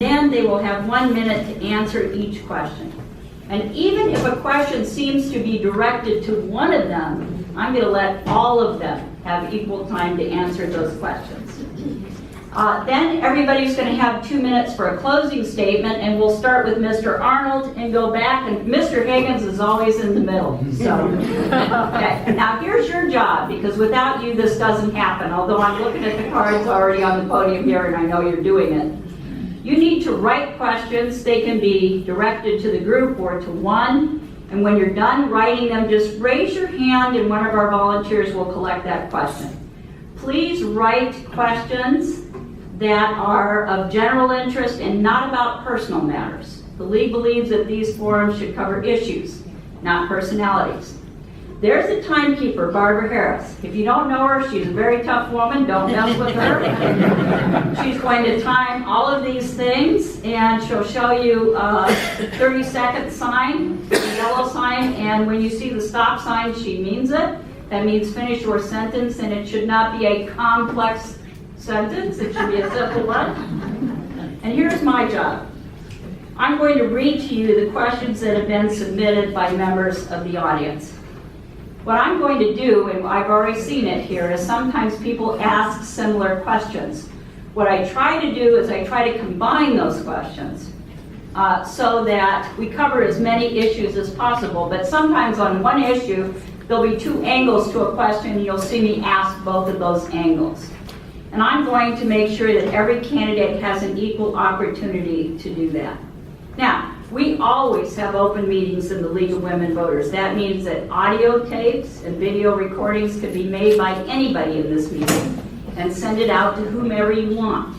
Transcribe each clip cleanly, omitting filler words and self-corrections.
Then they will have 1 minute to answer each question. And even if a question seems to be directed to one of them, I'm going to let all of them have equal time to answer those questions. Then everybody's going to have 2 minutes for a closing statement, and we'll start with Mr. Arnold and go back, and Mr. Higgins is always in the middle. So, okay. Now here's your job, because without you this doesn't happen, although I'm looking at the cards already on the podium here and I know you're doing it. You need to write questions. They can be directed to the group or to one. And when you're done writing them, just raise your hand and one of our volunteers will collect that question. Please write questions that are of general interest and not about personal matters. The League believes that these forums should cover issues, not personalities. There's the timekeeper, Barbara Harris. If you don't know her, she's a very tough woman. Don't mess with her. She's going to time all of these things, and she'll show you the 30-second sign, the yellow sign, and when you see the stop sign, she means it. That means finish your sentence, and it should not be a complex sentence. It should be a simple one. And here's my job. I'm going to read to you the questions that have been submitted by members of the audience. What I'm going to do, and I've already seen it here, is sometimes people ask similar questions. What I try to do is I try to combine those questions so that we cover as many issues as possible. But sometimes on one issue, there'll be 2 angles to a question, and you'll see me ask both of those angles. And I'm going to make sure that every candidate has an equal opportunity to do that. Now, we always have open meetings in the League of Women Voters. That means that audio tapes and video recordings can be made by anybody in this meeting and send it out to whomever you want.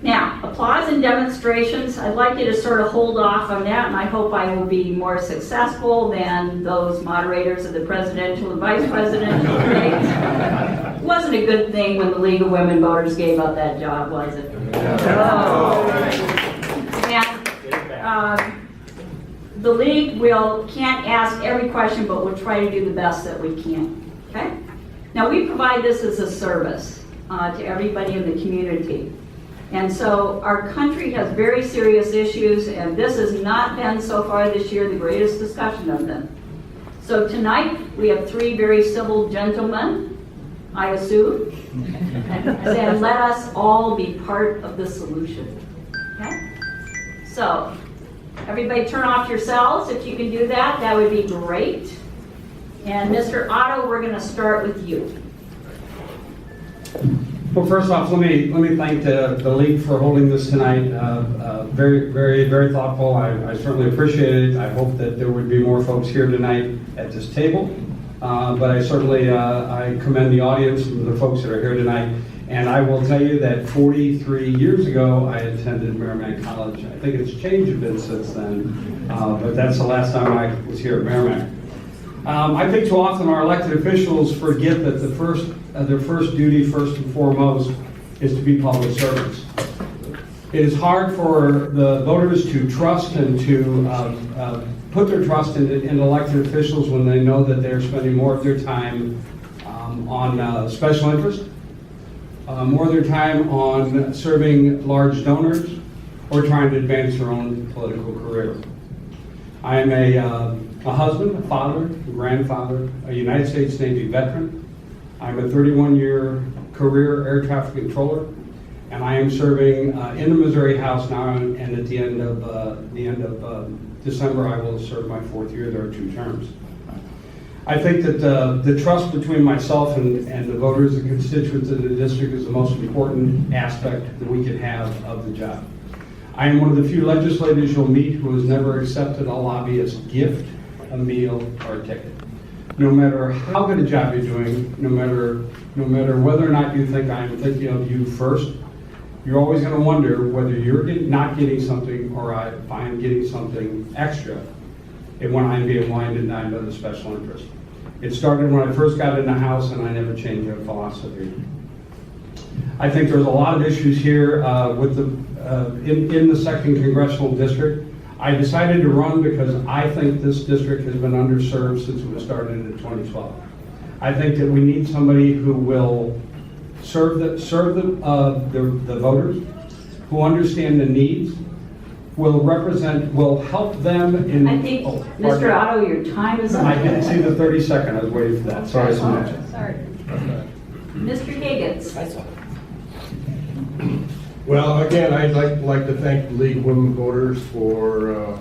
Now, applause and demonstrations, I'd like you to sort of hold off on that, and I hope I will be more successful than those moderators of the presidential and vice presidential debates. It wasn't a good thing when the League of Women Voters gave up that job, was it? Oh. The League can't ask every question, but we'll try to do the best that we can. Okay? Now, we provide this as a service to everybody in the community. And so our country has very serious issues, and this has not been so far this year the greatest discussion of them. So tonight we have 3 very civil gentlemen, I assume, and let us all be part of the solution. Okay? So everybody turn off your cells. If you can do that, that would be great. And Mr. Otto, we're going to start with you. Well, first off, let me thank the League for holding this tonight. Very, very, very thoughtful. I certainly appreciate it. I hope that there would be more folks here tonight at this table. But I certainly I commend the audience and the folks that are here tonight. And I will tell you that 43 years ago, I attended Merrimack College. I think it's changed a bit since then, but that's the last time I was here at Merrimack. I think too often our elected officials forget that their first duty, first and foremost, is to be public servants. It is hard for the voters to trust and to put their trust in elected officials when they know that they're spending more of their time on special interest, more of their time on serving large donors, or trying to advance their own political career. I am a husband, a father, a grandfather, a United States Navy veteran. I'm a 31-year career air traffic controller, and I am serving in the Missouri House now, and at the end of December I will serve my 4th year. There are 2 terms. I think that the trust between myself and the voters and constituents of the district is the most important aspect that we can have of the job. I am one of the few legislators you'll meet who has never accepted a lobbyist gift, a meal, or a ticket. No matter how good a job you're doing, no matter whether or not you think I'm thinking of you first, you're always going to wonder whether you're not getting something or if I'm getting something extra and when I'm being wined and dined by the special interest. It started when I first got in the House, and I never changed that philosophy. I think there's a lot of issues here with in the 2nd Congressional District. I decided to run because I think this district has been underserved since it was started in 2012. I think that we need somebody who will serve the voters, who understand the needs, will help them in... I think, Oh, Mr. Otto, your time is up. I didn't see the 30-second, I was waiting for that, sorry. Sorry. Mr. Higgins. Well, again, I'd like to thank the League of Women Voters for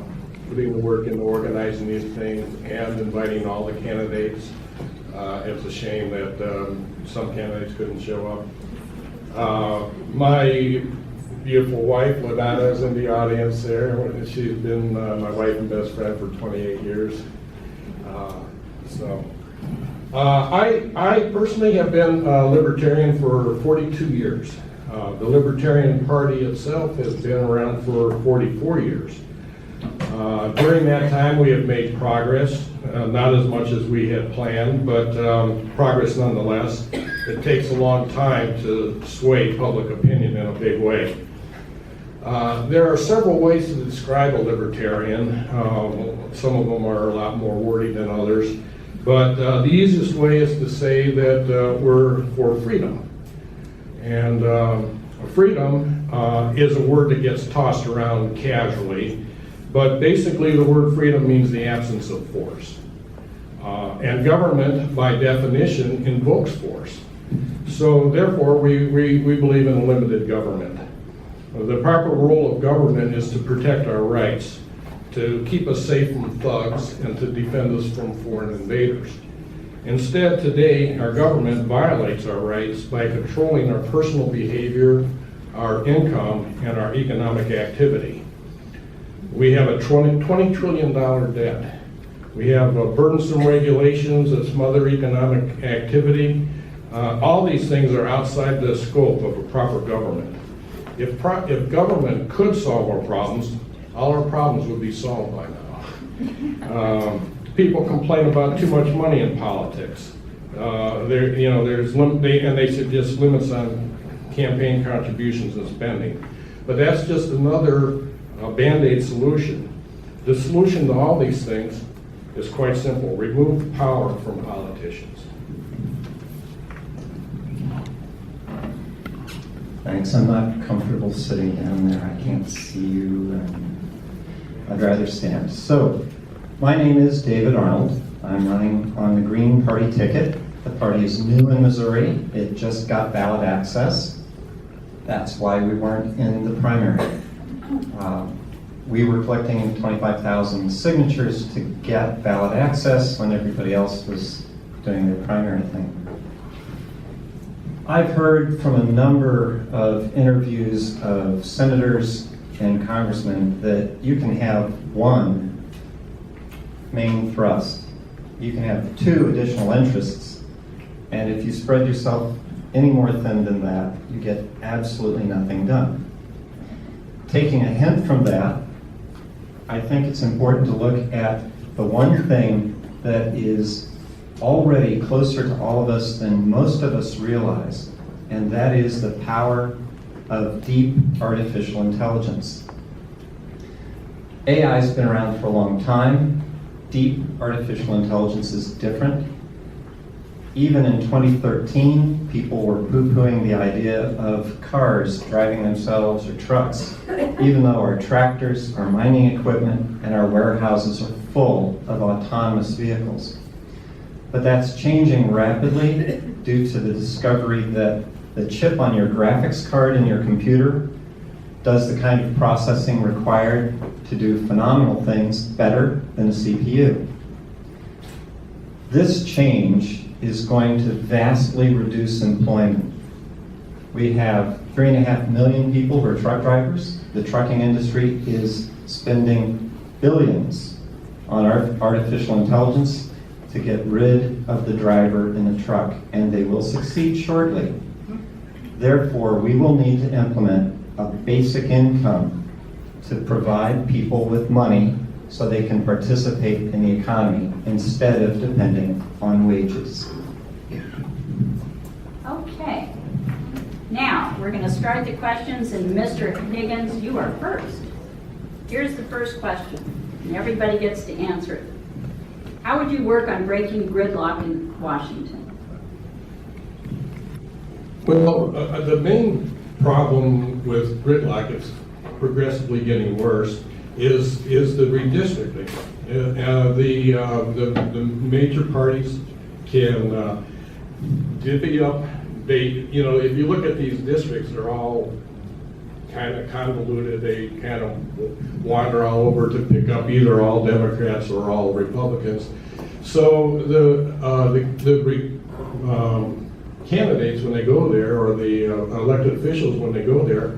putting the work into organizing these things and inviting all the candidates. It's a shame that some candidates couldn't show up. My beautiful wife, Ladonna, is in the audience there. She's been my wife and best friend for 28 years. I personally have been a Libertarian for 42 years. The Libertarian Party itself has been around for 44 years. During that time, we have made progress, not as much as we had planned, but progress nonetheless. It takes a long time to sway public opinion in a big way. There are several ways to describe a libertarian. Some of them are a lot more wordy than others, but the easiest way is to say that we're for freedom. And freedom is a word that gets tossed around casually, but basically the word freedom means the absence of force. And government, by definition, invokes force. So therefore, we believe in a limited government. The proper role of government is to protect our rights, to keep us safe from thugs, and to defend us from foreign invaders. Instead, today, our government violates our rights by controlling our personal behavior, our income, and our economic activity. We have a $20 trillion debt. We have burdensome regulations that smother economic activity. All these things are outside the scope of a proper government. If government could solve our problems, all our problems would be solved by now. People complain about too much money in politics. They suggest limits on campaign contributions and spending. But that's just another Band-Aid solution. The solution to all these things is quite simple. Remove power from politicians. Thanks. I'm not comfortable sitting down there. I can't see you, and I'd rather stand. So, my name is David Arnold. I'm running on the Green Party ticket. The party is new in Missouri. It just got ballot access. That's why we weren't in the primary. We were collecting 25,000 signatures to get ballot access when everybody else was doing their primary thing. I've heard from a number of interviews of senators and congressmen that you can have one main thrust. You can have two additional interests, and if you spread yourself any more thin than that, you get absolutely nothing done. Taking a hint from that, I think it's important to look at the one thing that is already closer to all of us than most of us realize, and that is the power of deep artificial intelligence. AI has been around for a long time. Deep artificial intelligence is different. Even in 2013, people were poo-pooing the idea of cars driving themselves or trucks, even though our tractors, our mining equipment, and our warehouses are full of autonomous vehicles. But that's changing rapidly due to the discovery that the chip on your graphics card in your computer does the kind of processing required to do phenomenal things better than a CPU. This change is going to vastly reduce employment. We have 3.5 million people who are truck drivers. The trucking industry is spending billions on artificial intelligence to get rid of the driver in a truck, and they will succeed shortly. Therefore, we will need to implement a basic income to provide people with money so they can participate in the economy instead of depending on wages. Okay. Now, we're going to start the questions, and Mr. Higgins, you are first. Here's the first question, and everybody gets to answer it. How would you work on breaking gridlock in Washington? Well, the main problem with gridlock, it's progressively getting worse, is the redistricting. The major parties can divvy up, if you look at these districts, they're all kind of convoluted. They kind of wander all over to pick up either all Democrats or all Republicans. So the candidates, when they go there, or the elected officials when they go there,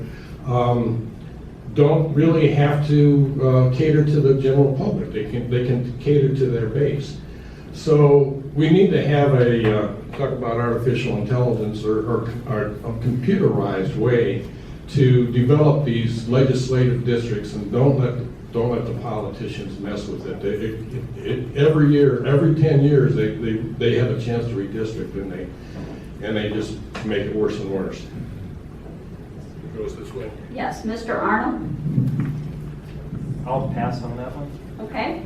don't really have to cater to the general public. They can cater to their base. So we need to have talk about artificial intelligence or a computerized way to develop these legislative districts, and don't let the politicians mess with it. Every year, every 10 years, they have a chance to redistrict, and they just make it worse and worse. It goes this way. Yes, Mr. Arnold? I'll pass on that one. Okay.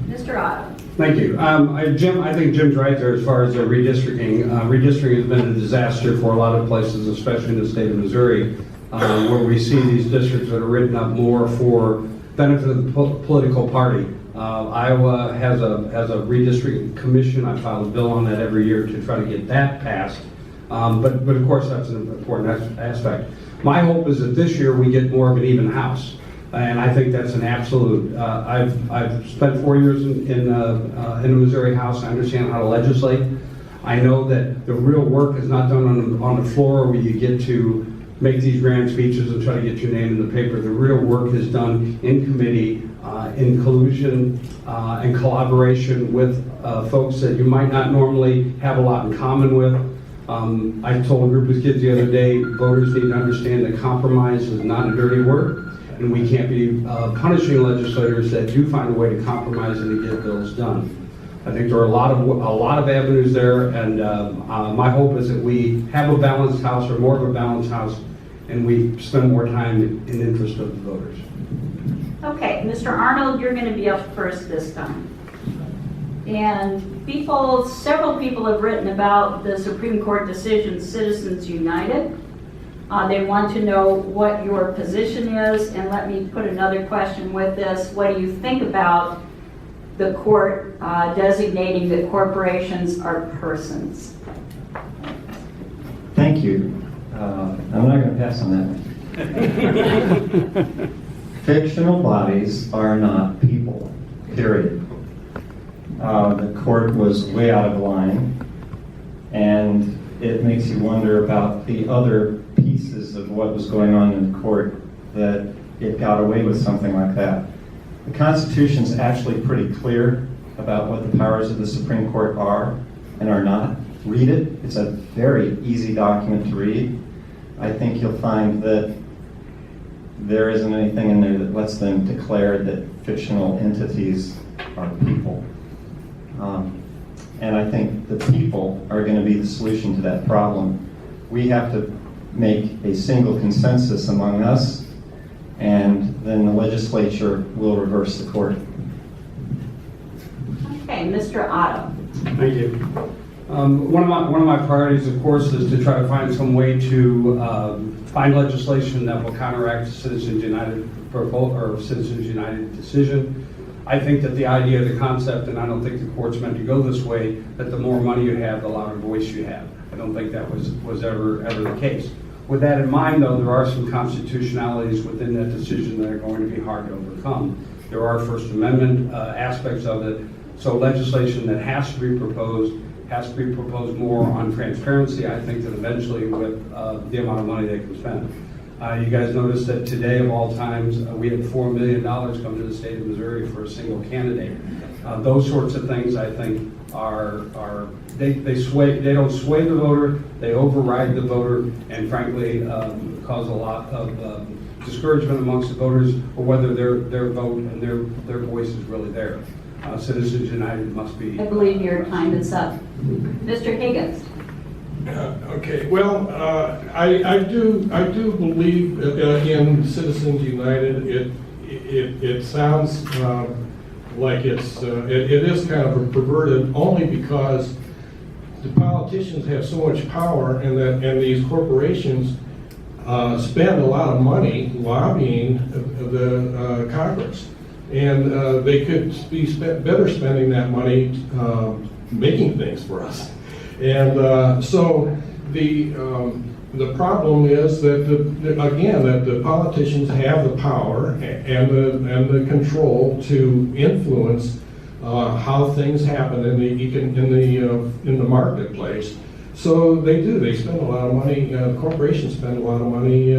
Mr. Otto? Thank you. I think Jim's right there as far as redistricting. Redistricting has been a disaster for a lot of places, especially in the state of Missouri, where we see these districts that are written up more for benefit of the political party. Iowa has a redistricting commission. I file a bill on that every year to try to get that passed. But of course, that's an important aspect. My hope is that this year we get more of an even house. And I think that's an absolute. I've spent 4 years in the Missouri House. I understand how to legislate. I know that the real work is not done on the floor where you get to make these grand speeches and try to get your name in the paper. The real work is done in committee, in collusion and collaboration with folks that you might not normally have a lot in common with. I told a group of kids the other day, voters need to understand that compromise is not a dirty word. And we can't be punishing legislators that do find a way to compromise and to get bills done. I think there are a lot of avenues there, and my hope is that we have a balanced House, or more of a balanced House, and we spend more time in interest of the voters. Okay, Mr. Arnold, you're going to be up first this time. And several people have written about the Supreme Court decision, Citizens United. They want to know what your position is, and let me put another question with this. What do you think about the court designating that corporations are persons? Thank you. I'm not going to pass on that one. Fictional bodies are not people, period. The court was way out of line, and it makes you wonder about the other pieces of what was going on in the court, that it got away with something like that. The Constitution's actually pretty clear about what the powers of the Supreme Court are and are not. Read it. It's a very easy document to read. I think you'll find that there isn't anything in there that lets them declare that fictional entities are people. And I think the people are going to be the solution to that problem. We have to make a single consensus among us, and then the legislature will reverse the court. Okay, Mr. Otto. Thank you. One of my priorities, of course, is to try to find some way to find legislation that will counteract the Citizens United or Citizens United decision. I think that the idea, the concept, and I don't think the court's meant to go this way, that the more money you have, the louder voice you have. I don't think that was ever the case. With that in mind, though, there are some constitutionalities within that decision that are going to be hard to overcome. There are First Amendment aspects of it, so legislation that has to be proposed more on transparency, I think, that eventually with the amount of money they can spend. You guys noticed that today, of all times, we had $4 million come to the state of Missouri for a single candidate. Those sorts of things, I think, they don't sway the voter, they override the voter, and frankly, cause a lot of discouragement amongst the voters, or whether their vote and their voice is really there. Citizens United must be. I believe your time is up. Mr. Higgins. Okay, well, I do believe in Citizens United. It sounds like it is kind of a perverted, only because the politicians have so much power, and these corporations spend a lot of money lobbying the Congress. And they could be better spending that money making things for us. And so the problem is that that the politicians have the power and the control to influence how things happen in the marketplace. So they do. They spend a lot of money. Corporations spend a lot of money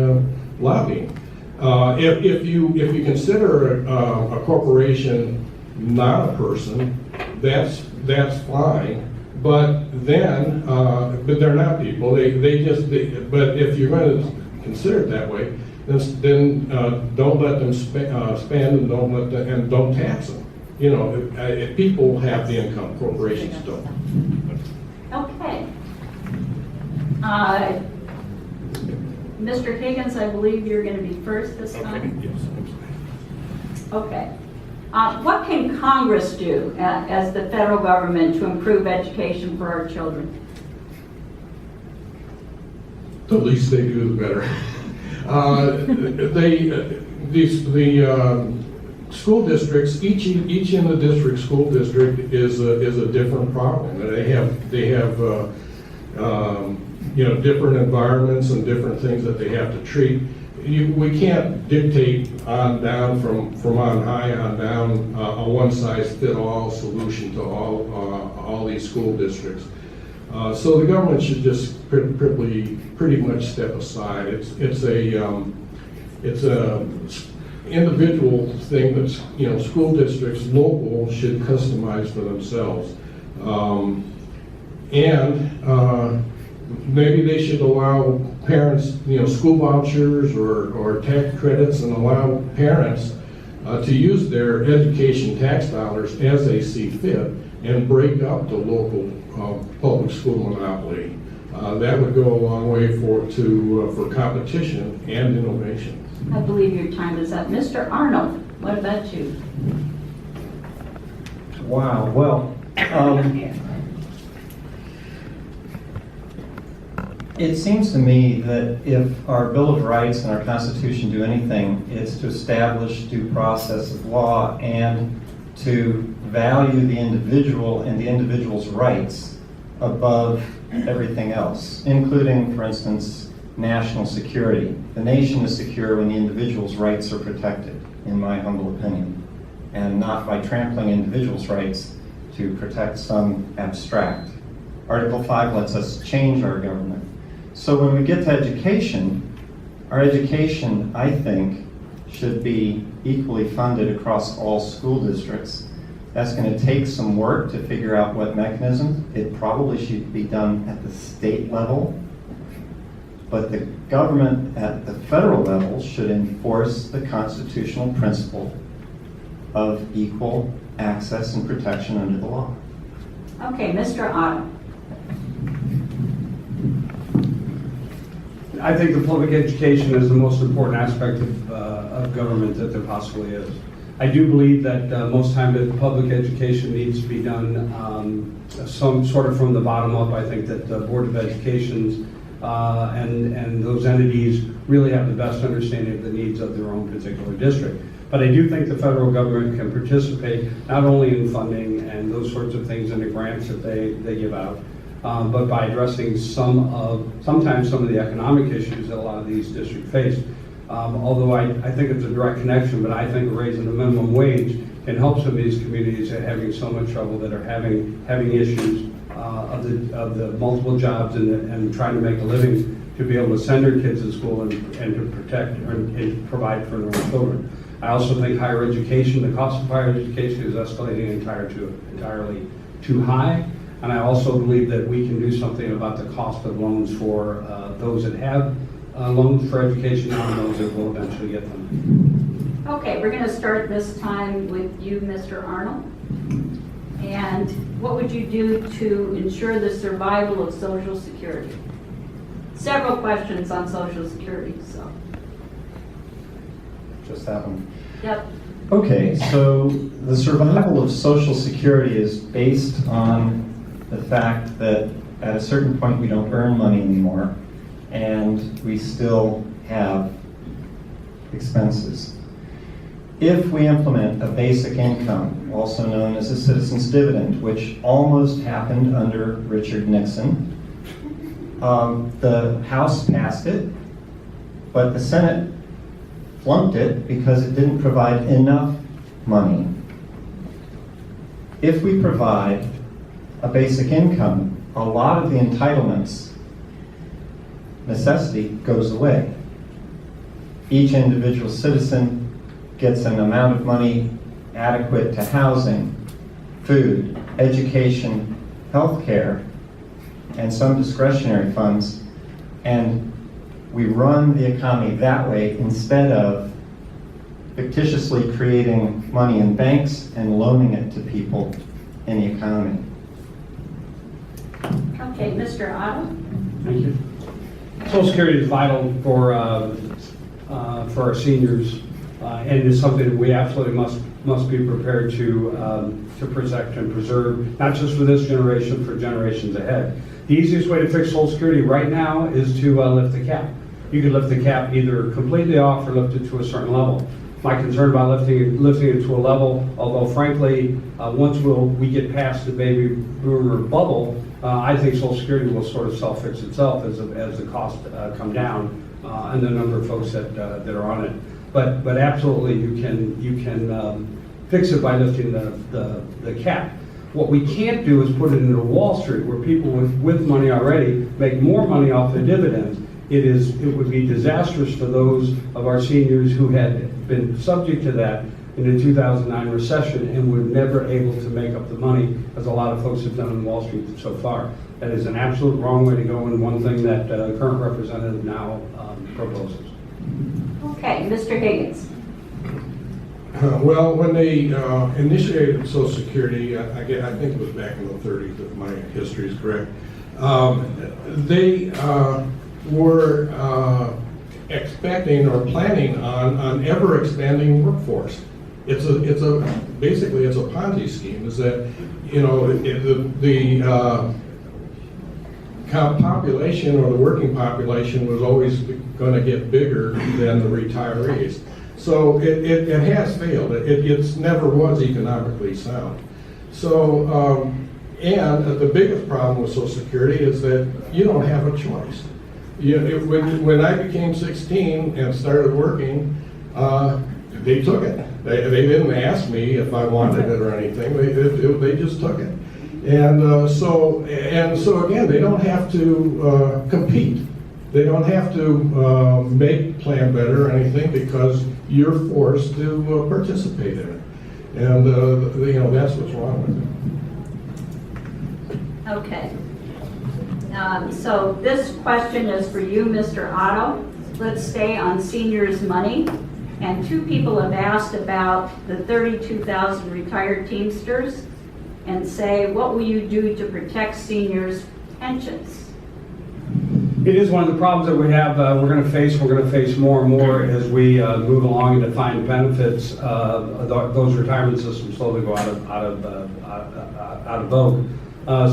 lobbying. If you consider a corporation not a person, that's fine. But then, but they're not people. But if you're going to consider it that way, then don't let them spend, and don't tax them. You know, if people have the income, corporations don't. Okay. Mr. Higgins, I believe you're going to be first this time. Yes. Okay. What can Congress do as the federal government to improve education for our children? The least they do, the better. The school districts, each in the district school district is a different problem. They have different environments and different things that they have to treat. We can't dictate on down from on high on down a one-size-fit-all solution to all these school districts. So the government should just pretty much step aside. It's a individual thing that's school districts local should customize for themselves, and maybe they should allow parents, school vouchers or tax credits, and allow parents to use their education tax dollars as they see fit and break up the local public school monopoly. That would go a long way for competition and innovation. I believe your time is up. Mr. Arnold, what about you? Wow, well, it seems to me that if our Bill of Rights and our Constitution do anything, it's to establish due process of law and to value the individual and the individual's rights above everything else, including, for instance, national security. The nation is secure when the individual's rights are protected, in my humble opinion, and not by trampling individuals' rights to protect some abstract. Article 5 lets us change our government. So when we get to education, our education, I think, should be equally funded across all school districts. That's going to take some work to figure out what mechanism. It probably should be done at the state level. But the government at the federal level should enforce the constitutional principle of equal access and protection under the law. Okay, Mr. Otto. I think the public education is the most important aspect of government that there possibly is. I do believe that most time that public education needs to be done some sort of from the bottom up. I think that the Board of Educations and those entities really have the best understanding of the needs of their own particular district. But I do think the federal government can participate not only in funding and those sorts of things and the grants that they give out, but by addressing sometimes some of the economic issues that a lot of these districts face. Although I think it's a direct connection, but I think raising the minimum wage can help some of these communities that are having so much trouble, that are having issues of the multiple jobs and trying to make a living, to be able to send their kids to school and to protect and provide for their own children. I also think higher education, the cost of higher education is escalating entirely too high. And I also believe that we can do something about the cost of loans for those that have loans for education and those that will eventually get them. Okay, we're going to start this time with you, Mr. Arnold. And what would you do to ensure the survival of Social Security? Several questions on Social Security, so. Just that one. Yep. Okay, so the survival of Social Security is based on the fact that At a certain point, we don't earn money anymore, and we still have expenses. If we implement a basic income, also known as a citizen's dividend, which almost happened under Richard Nixon, the House passed it, but the Senate flunked it because it didn't provide enough money. If we provide a basic income, a lot of the entitlements necessity goes away. Each individual citizen gets an amount of money adequate to housing, food, education, health care, and some discretionary funds, and we run the economy that way instead of fictitiously creating money in banks and loaning it to people in the economy. Okay, Mr. Otto? Thank you. Social Security is vital for our seniors, and is something that we absolutely must be prepared to protect and preserve, not just for this generation, for generations ahead. The easiest way to fix Social Security right now is to lift the cap. You can lift the cap either completely off or lift it to a certain level. My concern about lifting it to a level, although frankly, once we get past the baby boomer bubble, I think Social Security will sort of self-fix itself as the costs come down and the number of folks that are on it. But absolutely, you can fix it by lifting the cap. What we can't do is put it into Wall Street, where people with money already make more money off the dividends. It would be disastrous for those of our seniors who had been subject to that in the 2009 recession and were never able to make up the money, as a lot of folks have done in Wall Street so far. That is an absolute wrong way to go, and one thing that the current representative now proposes. Okay, Mr. Higgins? Well, when they initiated Social Security, I think it was back in the 30s, if my history is correct, they were expecting or planning on ever expanding workforce. It's basically a Ponzi scheme. Is that, you know, the population or the working population was always going to get bigger than the retirees. So it has failed. It never was economically sound. So and the biggest problem with Social Security is that you don't have a choice. When I became 16 and started working, they took it. They didn't ask me if I wanted it or anything. They just took it. And so again, they don't have to compete. They don't have to plan better or anything, because you're forced to participate in it. And you know, that's what's wrong with it. Okay. So this question is for you, Mr. Otto. Let's stay on seniors' money. And two people have asked about the 32,000 retired Teamsters and say, what will you do to protect seniors' pensions? It is one of the problems that we have. We're going to face more and more as we move along and define benefits. Those retirement systems slowly go out of vogue.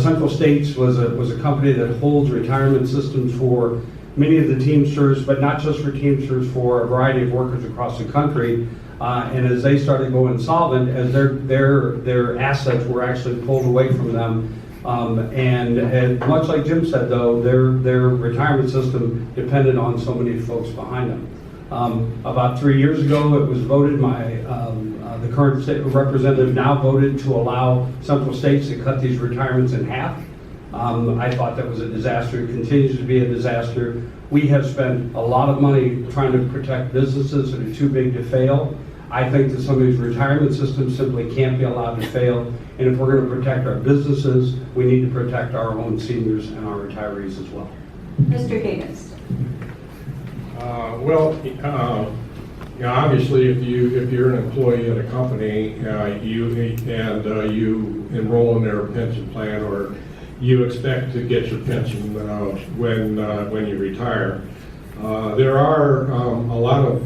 Central States was a company that holds retirement systems for many of the Teamsters, but not just for Teamsters, for a variety of workers across the country. And as they started going insolvent, as their assets were actually pulled away from them. And much like Jim said, though, their retirement system depended on so many folks behind them. About 3 years ago, it was voted, the current state representative now voted to allow Central States to cut these retirements in half. I thought that was a disaster. It continues to be a disaster. We have spent a lot of money trying to protect businesses that are too big to fail. I think that some of these retirement systems simply can't be allowed to fail. And if we're going to protect our businesses, we need to protect our own seniors and our retirees as well. Mr. Higgins. You know, obviously, if you're an employee at a company, you enroll in their pension plan, or you expect to get your pension when you retire. There are a lot of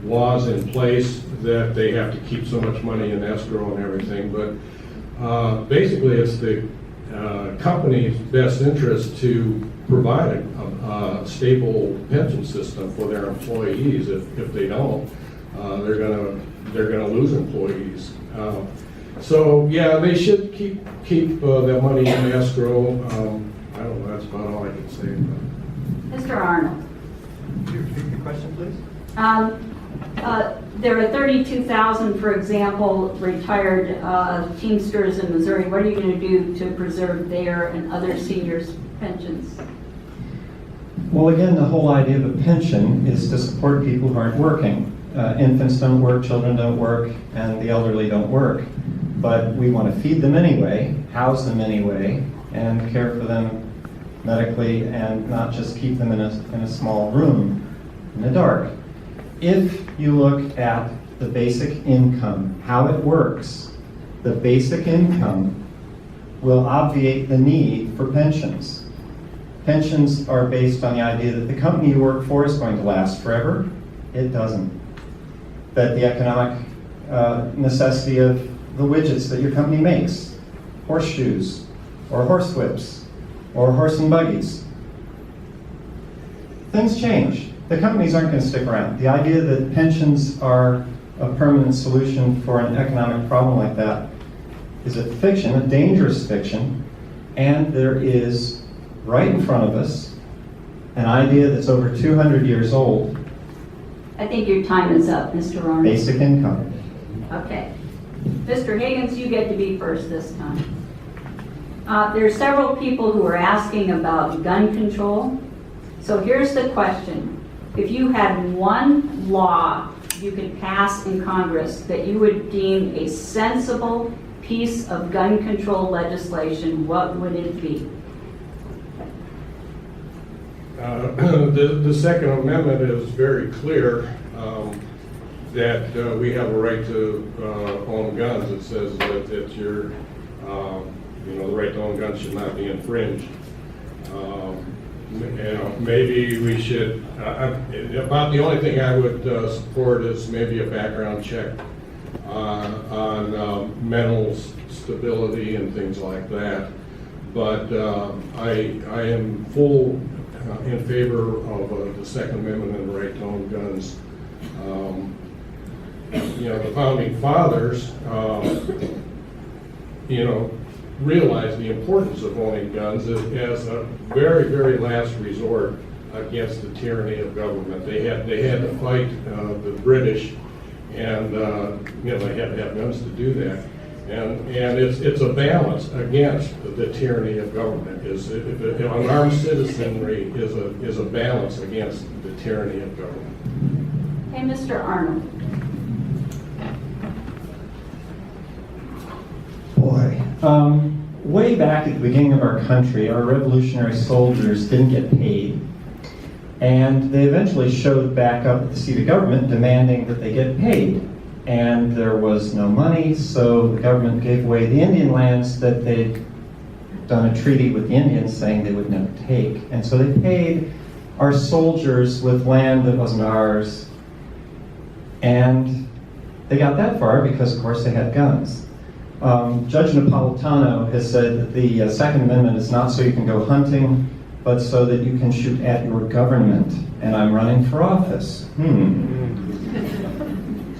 laws in place that they have to keep so much money in escrow and everything, but basically it's company's best interest to provide a stable pension system for their employees. If they don't, they're gonna lose employees. So yeah, they should keep that money in escrow. I don't know. That's about all I can say about it. Mr. Arnold. Could you repeat your question, please? There are 32,000, for example, retired Teamsters in Missouri. What are you going to do to preserve their and other seniors' pensions? Well, again, the whole idea of a pension is to support people who aren't working. Infants don't work, children don't work, and the elderly don't work. But we want to feed them anyway, house them anyway, and care for them medically, and not just keep them in a small room in the dark. If you look at the basic income, how it works, the basic income will obviate the need for pensions. Pensions are based on the idea that the company you work for is going to last forever. It doesn't. That the economic necessity of the widgets that your company makes, horseshoes, or horsewhips, or horse and buggies, things change. The companies aren't going to stick around. The idea that pensions are a permanent solution for an economic problem like that is a fiction, a dangerous fiction, and there is, right in front of us, an idea that's over 200 years old. I think your time is up, Mr. Arnold. Basic income. Okay. Mr. Higgins, you get to be first this time. There are several people who are asking about gun control. So here's the question. If you had one law you could pass in Congress that you would deem a sensible piece of gun control legislation, what would it be? The Second Amendment is very clear that we have a right to own guns. It says that your, the right to own guns should not be infringed. Maybe we should, about the only thing I would support is maybe a background check on mental stability and things like that. But I am full in favor of the Second Amendment and the right to own guns. The founding fathers, realized the importance of owning guns as a very, very last resort against the tyranny of government. They had to fight the British, and they had to have guns to do that. And it's a balance against the tyranny of government. An armed citizenry is a balance against the tyranny of government. Hey, Mr. Arnold. Boy, way back at the beginning of our country, our revolutionary soldiers didn't get paid. And they eventually showed back up at the seat of government demanding that they get paid. And there was no money, so the government gave away the Indian lands that they'd done a treaty with the Indians saying they would never take. And so they paid our soldiers with land that wasn't ours. And they got that far because, of course, they had guns. Judge Napolitano has said that the Second Amendment is not so you can go hunting, but so that you can shoot at your government. And I'm running for office.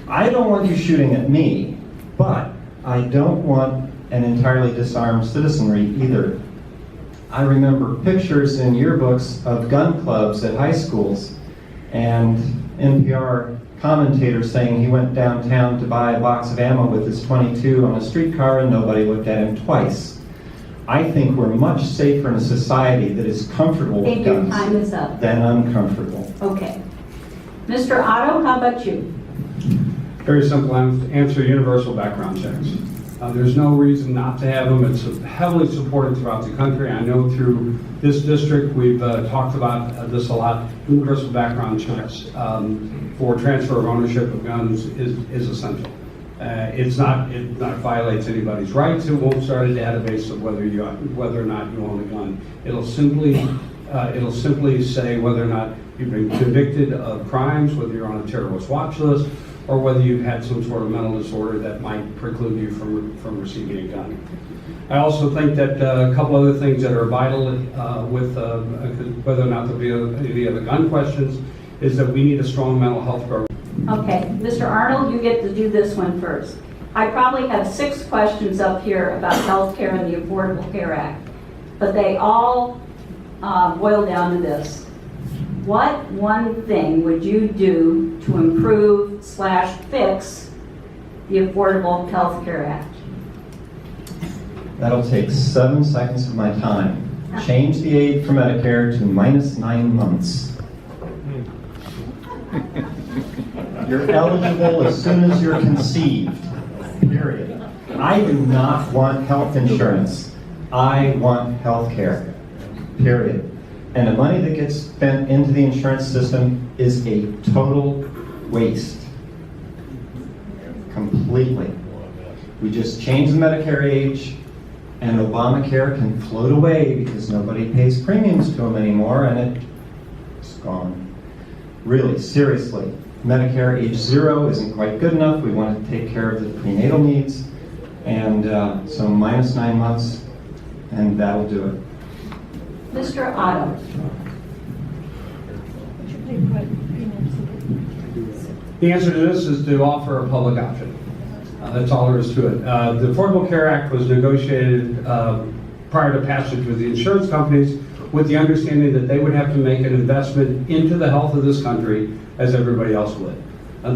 I don't want you shooting at me, but I don't want an entirely disarmed citizenry either. I remember pictures in yearbooks of gun clubs at high schools, and NPR commentators saying he went downtown to buy a box of ammo with his .22 on a streetcar and nobody looked at him twice. I think we're much safer in a society that is comfortable with Your guns time is up. than uncomfortable. Okay. Mr. Otto, how about you? Very simple answer, universal background checks. There's no reason not to have them. It's heavily supported throughout the country. I know through this district, we've talked about this a lot. Universal background checks for transfer of ownership of guns is essential. It violates anybody's rights. It won't start a database of whether or not you own a gun. It'll simply say whether or not you've been convicted of crimes, whether you're on a terrorist watch list, or whether you've had some sort of mental disorder that might preclude you from receiving a gun. I also think that a couple other things that are vital with whether or not there'll be any other gun questions is that we need a strong mental health program. Okay, Mr. Arnold, you get to do this one first. I probably have 6 questions up here about health care and the Affordable Care Act, but they all boil down to this. What one thing would you do to improve/fix the Affordable Health Care Act? That'll take 7 seconds of my time. Change the age for Medicare to -9 months. You're eligible as soon as you're conceived, period. I do not want health insurance. I want health care, period. And the money that gets spent into the insurance system is a total waste. Completely. We just changed the Medicare age, and Obamacare can float away because nobody pays premiums to them anymore, and it's gone. Really, seriously, Medicare age 0 isn't quite good enough. We want to take care of the prenatal needs, and so -9 months, and that'll do it. Mr. Otto. The answer to this is to offer a public option. That's all there is to it. The Affordable Care Act was negotiated prior to passage with the insurance companies with the understanding that they would have to make an investment into the health of this country as everybody else would.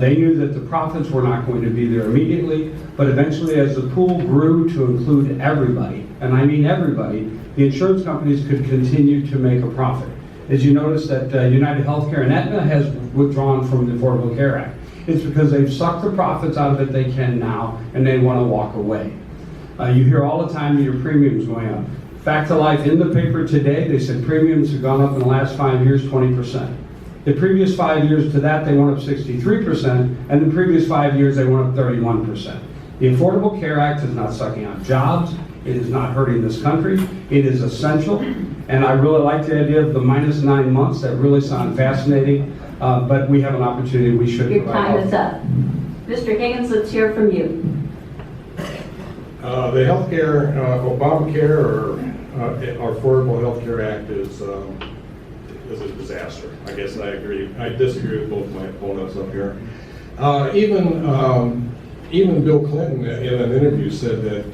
They knew that the profits were not going to be there immediately, but eventually as the pool grew to include everybody, and I mean everybody, the insurance companies could continue to make a profit. As you notice that United Healthcare and Aetna has withdrawn from the Affordable Care Act. It's because they've sucked the profits out of it they can now, and they want to walk away. You hear all the time your premiums going up. Fact of life, in the paper today, they said premiums have gone up in the last 5 years 20%. The previous 5 years to that, they went up 63%, and the previous 5 years, they went up 31%. The Affordable Care Act is not sucking out jobs. It is not hurting this country. It is essential, and I really like the idea of the -9 months. That really sounds fascinating, but we have an opportunity we should Your provide time health. is up. Mr. Higgins, let's hear from you. The healthcare, Obamacare or Affordable Health Care Act is a disaster. I guess I agree. I disagree with both my opponents up here. Even Bill Clinton in an interview said that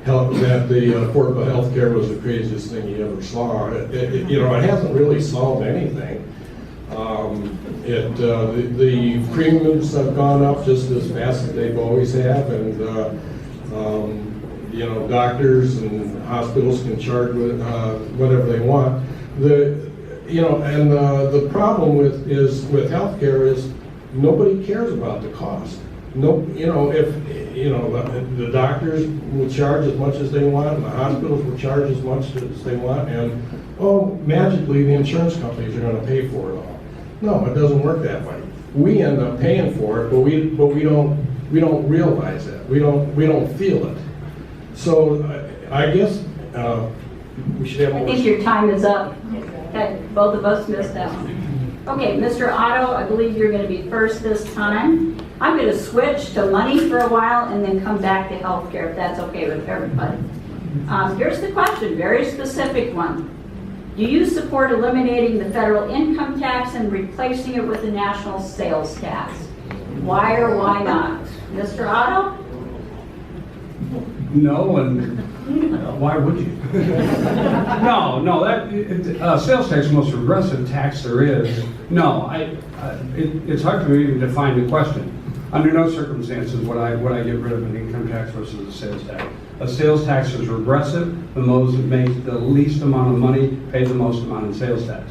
that the Affordable Health Care was the craziest thing he ever saw. It hasn't really solved anything. The premiums have gone up just as fast as they've always have, and doctors and hospitals can charge with whatever they want. The problem with healthcare is nobody cares about the cost. No, if the doctors will charge as much as they want, and the hospitals will charge as much as they want, and magically the insurance companies are going to pay for it all. No, it doesn't work that way. We end up paying for it, but we don't realize it. We don't feel it. So I guess we should have I more. think your time is up. Okay, both of us missed that one. Okay, Mr. Otto, I believe you're going to be first this time. I'm going to switch to money for a while and then come back to healthcare, if that's okay with everybody. Here's the question, very specific one. Do you support eliminating the federal income tax and replacing it with a national sales tax? Why or why not? Mr. Otto? No, and why would you? No, sales tax is the most regressive tax there is. No, it's hard for me to define the question. Under no circumstances would I get rid of an income tax versus a sales tax. A sales tax is regressive. Those that make the least amount of money pay the most amount in sales tax.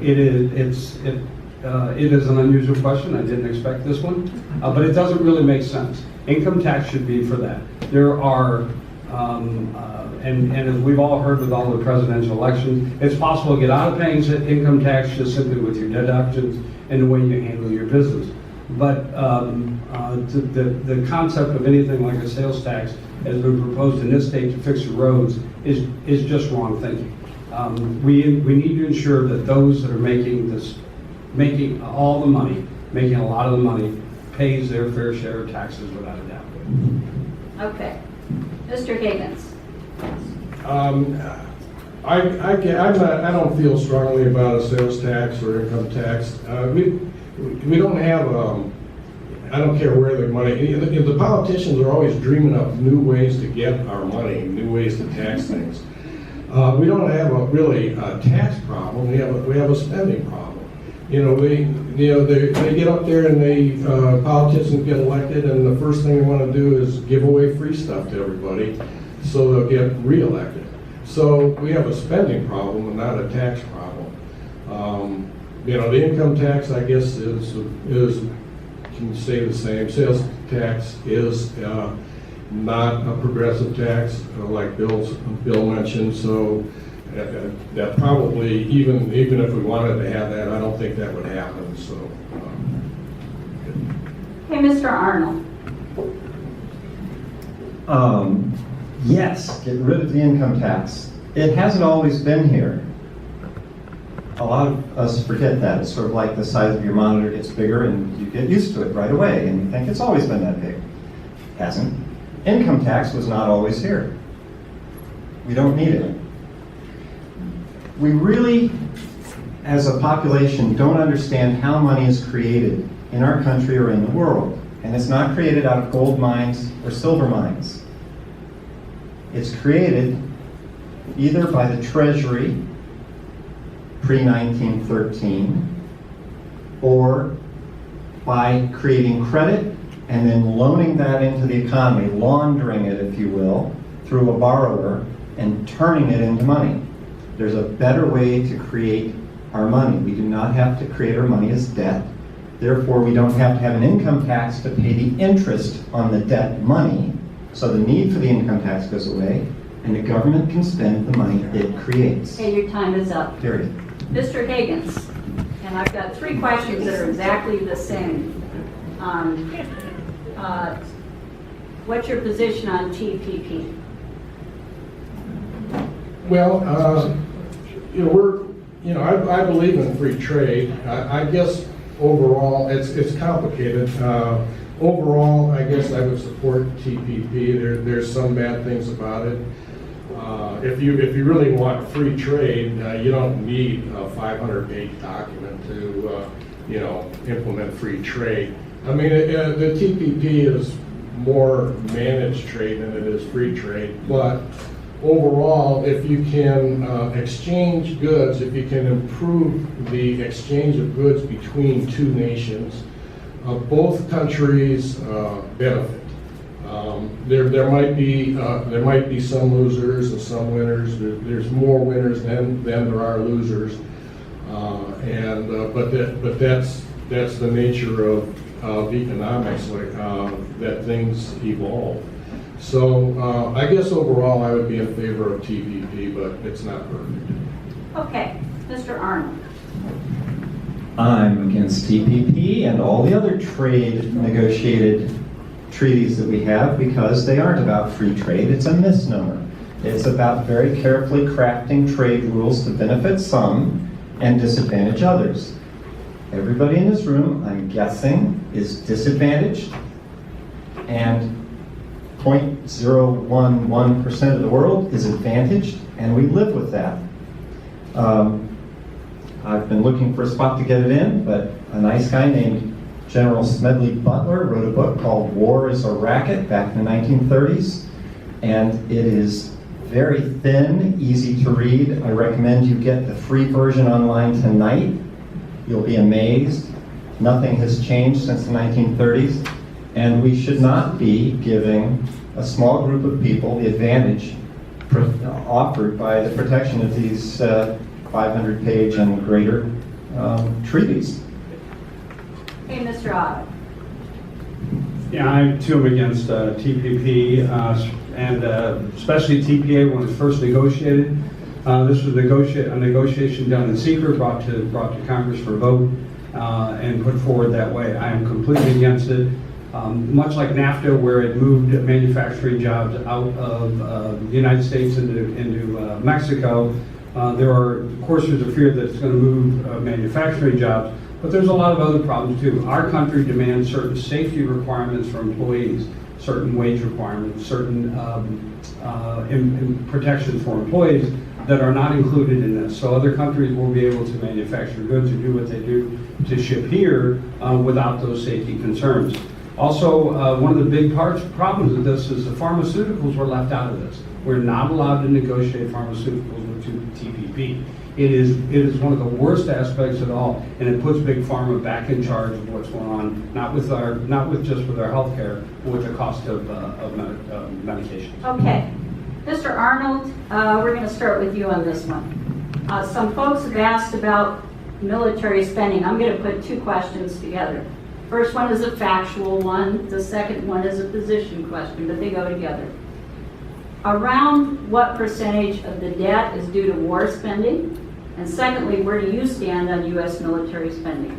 It is an unusual question. I didn't expect this one, but it doesn't really make sense. Income tax should be for that. There are, and as we've all heard with all the presidential elections, it's possible to get out of paying income tax just simply with your deductions and the way you handle your business. But the concept of anything like a sales tax has been proposed in this state to fix the roads is just wrong thinking. We need to ensure that those that are making all the money, making a lot of the money, pays their fair share of taxes without a doubt. Okay. Mr. Higgins? I don't feel strongly about a sales tax or income tax. We don't have, I don't care where the money, the politicians are always dreaming up new ways to get our money, new ways to tax things. We don't have really a tax problem, we have a spending problem. They get up there and politicians get elected, and the first thing they want to do is give away free stuff to everybody, so they'll get reelected. So we have a spending problem and not a tax problem. The income tax, I guess, is can say the same. Sales tax is not a progressive tax, like Bill mentioned. So that probably, even if we wanted to have that, I don't think that would happen. So. Hey, Mr. Arnold? Yes, get rid of the income tax. It hasn't always been here. A lot of us forget that. It's sort of like the size of your monitor gets bigger and you get used to it right away and you think it's always been that big. It hasn't. Income tax was not always here. We don't need it. We really, as a population, don't understand how money is created in our country or in the world. And it's not created out of gold mines or silver mines. It's created either by the Treasury, pre-1913, or by creating credit and then loaning that into the economy, laundering it, if you will, through a borrower and turning it into money. There's a better way to create our money. We do not have to create our money as debt. Therefore, we don't have to have an income tax to pay the interest on the debt money. So the need for the income tax goes away, and the government can spend the money it creates. Hey, your time is up. Period. Mr. Higgins, and I've got 3 questions that are exactly the same. What's your position on TPP? Well, I believe in free trade. I guess overall, it's complicated. Overall, I guess I would support TPP. There's some bad things about it. If you really want free trade, you don't need a 500-page document to implement free trade. I mean, the TPP is more managed trade than it is free trade, but overall, if you can exchange goods, if you can improve the exchange of goods between two nations, both countries benefit. There might be some losers and some winners. There's more winners than there are losers, but that's the nature of economics, that things evolve. So I guess overall I would be in favor of TPP, but it's not perfect. Okay, Mr. Arnold. I'm against TPP and all the other trade negotiated treaties that we have because they aren't about free trade. It's a misnomer. It's about very carefully crafting trade rules to benefit some and disadvantage others. Everybody in this room, I'm guessing, is disadvantaged, and 0.011% of the world is advantaged, and we live with that. I've been looking for a spot to get it in, but a nice guy named General Smedley Butler wrote a book called War is a Racket back in the 1930s, and it is very thin, easy to read. I recommend you get the free version online tonight. You'll be amazed. Nothing has changed since the 1930s, and we should not be giving a small group of people the advantage offered by the protection of these 500-page and greater treaties. Hey, Mr. Otto. Yeah, I too am against TPP, and especially TPA when it was first negotiated. This was a negotiation done in secret, brought to Congress for a vote, and put forward that way. I am completely against it. Much like NAFTA, where it moved manufacturing jobs out of the United States into Mexico, there's a fear that it's going to move manufacturing jobs But there's a lot of other problems too. Our country demands certain safety requirements for employees, certain wage requirements, certain protections for employees that are not included in this. So other countries will be able to manufacture goods or do what they do to ship here without those safety concerns. Also, one of the big problems of this is the pharmaceuticals were left out of this. We're not allowed to negotiate pharmaceuticals with TPP. It is one of the worst aspects of it all, and it puts Big Pharma back in charge of what's going on, not just with our health care, but with the cost of medications. Okay. Mr. Arnold, we're going to start with you on this one. Some folks have asked about military spending. I'm going to put two questions together. First one is a factual one. The second one is a position question, but they go together. Around what percentage of the debt is due to war spending? And secondly, where do you stand on U.S. military spending?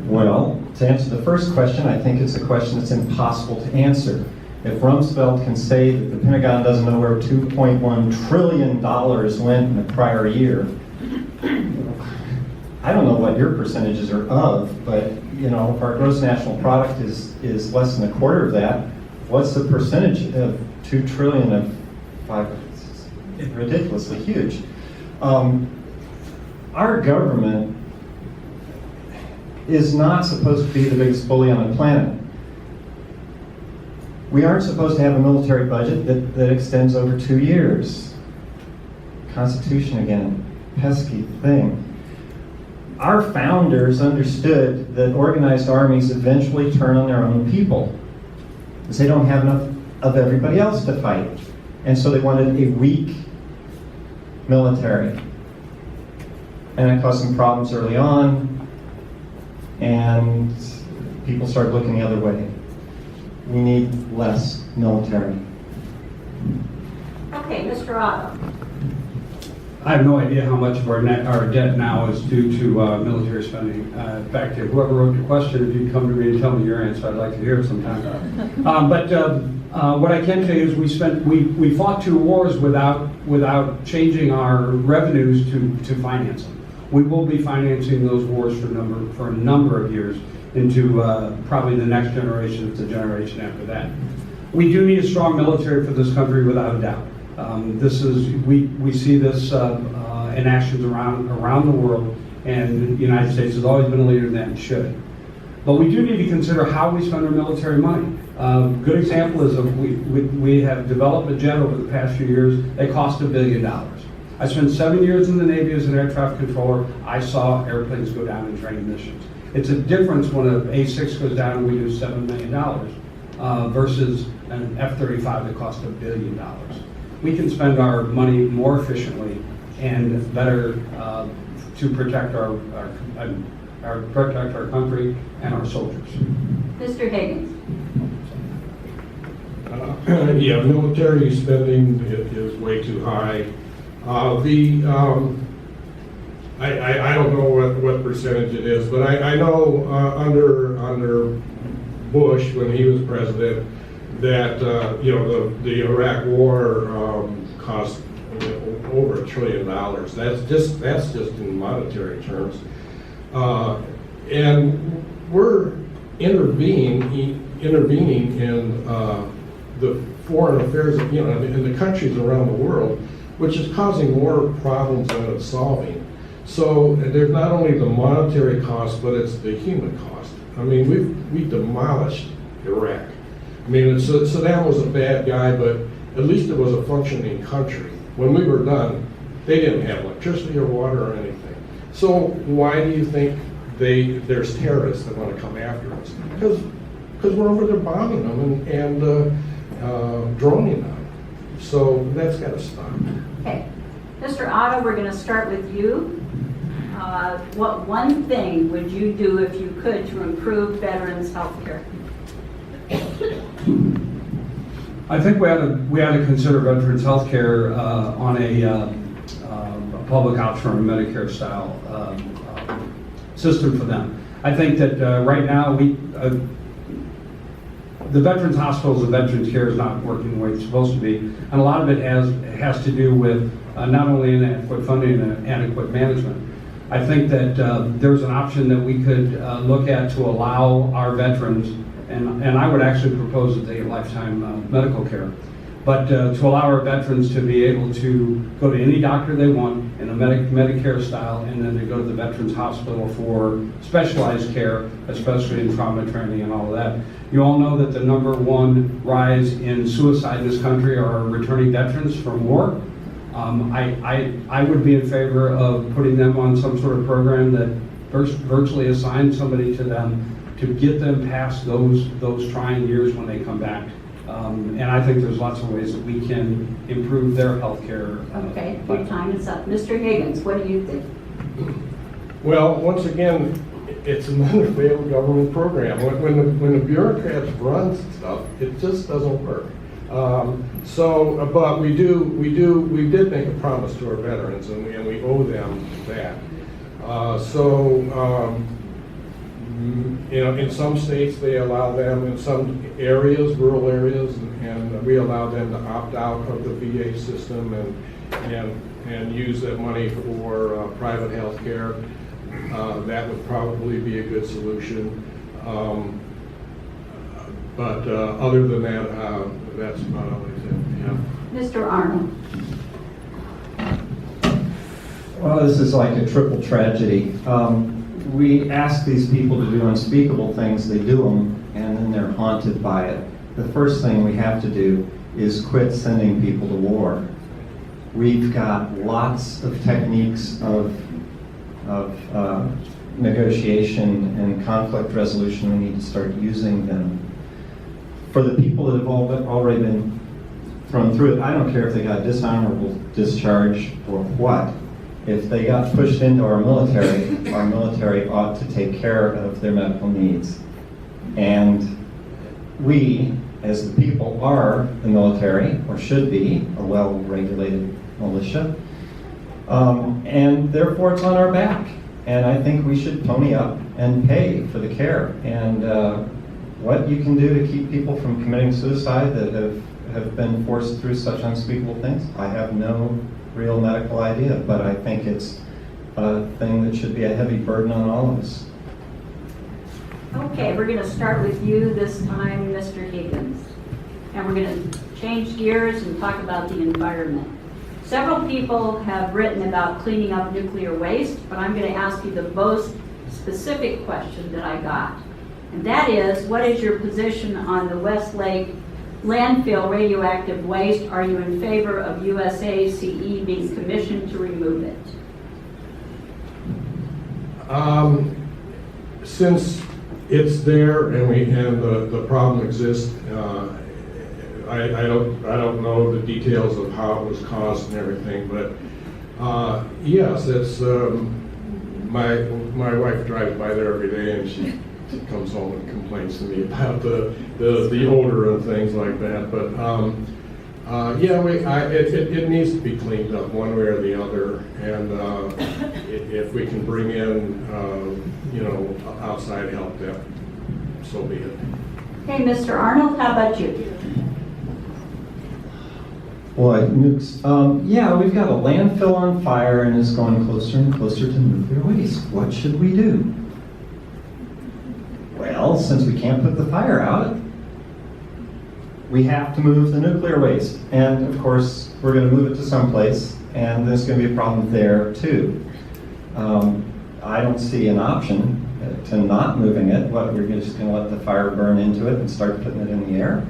Well, to answer the first question, I think it's a question that's impossible to answer. If Rumsfeld can say that the Pentagon doesn't know where $2.1 trillion went in the prior year, I don't know what your percentages are of, but if our gross national product is less than a quarter of that, what's the percentage of 2 trillion of 5? It's ridiculously huge. Our government is not supposed to be the biggest bully on the planet. We aren't supposed to have a military budget that extends over 2 years. Constitution again, pesky thing. Our founders understood that organized armies eventually turn on their own people, because they don't have enough of everybody else to fight. And so they wanted a weak military. And it caused some problems early on, and people started looking the other way. We need less military. Okay, Mr. Otto. I have no idea how much of our debt now is due to military spending. In fact, if whoever wrote the question, if you'd come to me and tell me your answer, I'd like to hear it sometime. But what I can tell you is we fought 2 wars without changing our revenues to finance them. We will be financing those wars for a number of years into probably the next generation, if the generation after that. We do need a strong military for this country, without a doubt. We see this in actions around the world, and the United States has always been a leader in that and should. But we do need to consider how we spend our military money. A good example is we have developed a jet over the past few years that cost $1 billion. I spent 7 years in the Navy as an air traffic controller. I saw airplanes go down in training missions. It's a difference when an A6 goes down and we do $7 million versus an F-35 that cost $1 billion. We can spend our money more efficiently and better to protect our country and our soldiers. Mr. Higgins. Yeah, military spending is way too high. I don't know what percentage it is, but I know under Bush, when he was president, that the Iraq War cost over $1 trillion. That's just in monetary terms, and we're intervening in the foreign affairs in the countries around the world, which is causing more problems than it's solving. So there's not only the monetary cost, but it's the human cost. I mean, we demolished Iraq. I mean, Saddam was a bad guy, but at least it was a functioning country. When we were done, they didn't have electricity or water or anything. So why do you think there's terrorists that want to come after us? Because we're over there bombing them and droning them. So that's got to stop. Okay. Mr. Otto, we're going to start with you. What one thing would you do if you could to improve veterans' health care? I think we ought to consider veterans' health care on a public option or Medicare style system for them. I think that right now the veterans hospitals and veterans care is not working the way it's supposed to be, and a lot of it has to do with not only inadequate funding and inadequate management, I think that there's an option that we could look at to allow our veterans, and I would actually propose that they get lifetime medical care, but to allow our veterans to be able to go to any doctor they want in a Medicare style, and then to go to the Veterans Hospital for specialized care, especially in trauma training and all of that. You all know that the #1 rise in suicide in this country are returning veterans from war. I would be in favor of putting them on some sort of program that virtually assigns somebody to them to get them past those trying years when they come back. And I think there's lots of ways that we can improve their health care. Okay, your time is up. Mr. Higgins, what do you think? Well, once again, it's another failed government program. When the bureaucrats run stuff, it just doesn't work. But we did make a promise to our veterans, and we owe them that. In some states they allow them, in some areas, rural areas, and we allow them to opt out of the VA system and use that money for private health care. That would probably be a good solution. But other than that, that's about all I said. Yeah. Mr. Arnold. Well, this is like a triple tragedy. We ask these people to do unspeakable things, they do them, and then they're haunted by it. The first thing we have to do is quit sending people to war. We've got lots of techniques of negotiation and conflict resolution. We need to start using them. For the people that have already been thrown through it, I don't care if they got dishonorable discharge or what. If they got pushed into our military ought to take care of their medical needs. And we, as the people, are the military, or should be, a well-regulated militia. And therefore it's on our back. And I think we should pony up and pay for the care. And what you can do to keep people from committing suicide that have been forced through such unspeakable things, I have no real medical idea, but I think it's a thing that should be a heavy burden on all of us. Okay, we're going to start with you this time, Mr. Higgins. And we're going to change gears and talk about the environment. Several people have written about cleaning up nuclear waste, but I'm going to ask you the most specific question that I got. And that is, what is your position on the Westlake landfill radioactive waste? Are you in favor of USACE being commissioned to remove it? Since it's there and the problem exists, I don't know the details of how it was caused and everything, but yes, it's my wife drives by there every day, and she comes home and complains to me about the odor and things like that. But it needs to be cleaned up one way or the other, and if we can bring in outside help, then so be it. Okay, Mr. Arnold, how about you? Boy, nukes. Yeah, we've got a landfill on fire and it's going closer and closer to nuclear waste. What should we do? Well, since we can't put the fire out, we have to move the nuclear waste. And of course, we're going to move it to someplace, and there's going to be a problem there too. I don't see an option to not moving it. What, we're just going to let the fire burn into it and start putting it in the air?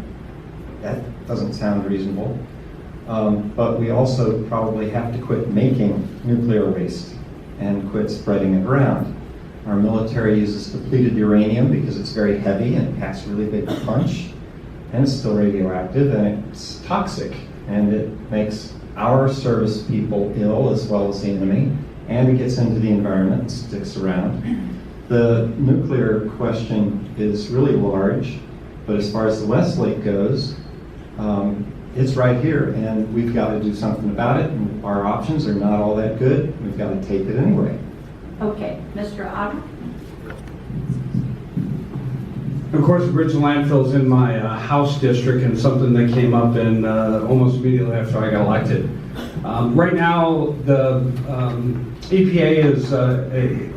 That doesn't sound reasonable. But we also probably have to quit making nuclear waste and quit spreading it around. Our military uses depleted uranium because it's very heavy and packs a really big punch, and it's still radioactive and it's toxic, and it makes our service people ill as well as the enemy, and it gets into the environment and sticks around. The nuclear question is really large, but as far as the Westlake goes, it's right here, and we've got to do something about it, and our options are not all that good. We've got to take it anyway. Okay, Mr. Otto? Of course, the bridge and landfill is in my House district and something that came up in almost immediately after I got elected. Right now, the EPA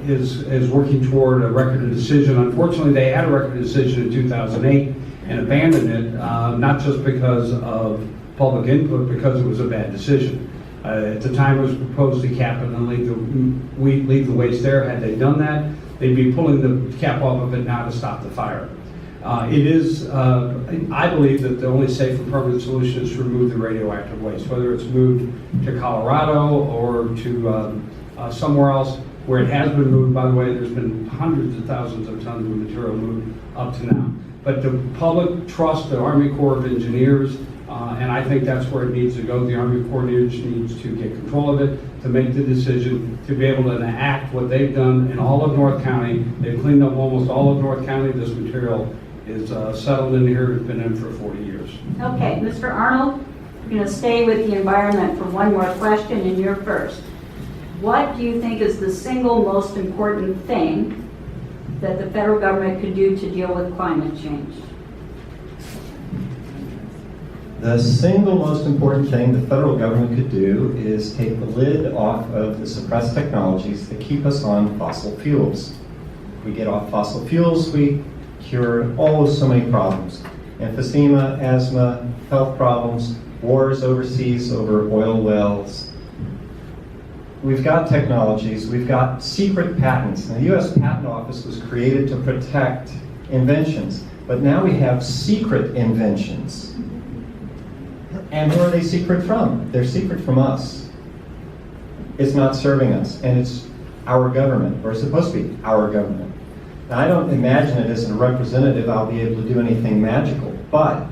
is working toward a record of decision. Unfortunately, they had a record of decision in 2008 and abandoned it, not just because of public input, because it was a bad decision. At the time, it was proposed to cap it and leave the waste there. Had they done that, they'd be pulling the cap off of it now to stop the fire. It is, I believe that the only safe and permanent solution is to remove the radioactive waste, whether it's moved to Colorado or to somewhere else where it has been moved. By the way, there's been hundreds of thousands of tons of material moved up to now. But the public trusts the Army Corps of Engineers, and I think that's where it needs to go. The Army Corps of Engineers needs to get control of it, to make the decision, to be able to enact what they've done in all of North County. They've cleaned up almost all of North County. This material is settled in here, it's been in for 40 years. Okay, Mr. Arnold, we're going to stay with the environment for one more question, and you're first. What do you think is the single most important thing that the federal government could do to deal with climate change? The single most important thing the federal government could do is take the lid off of the suppressed technologies that keep us on fossil fuels. If we get off fossil fuels, we cure so many problems. Emphysema, asthma, health problems, wars overseas over oil wells. We've got technologies, we've got secret patents. And the U.S. Patent Office was created to protect inventions, but now we have secret inventions. And who are they secret from? They're secret from us. It's not serving us, and it's our government, or it's supposed to be our government. Now, I don't imagine it as a representative I'll be able to do anything magical, but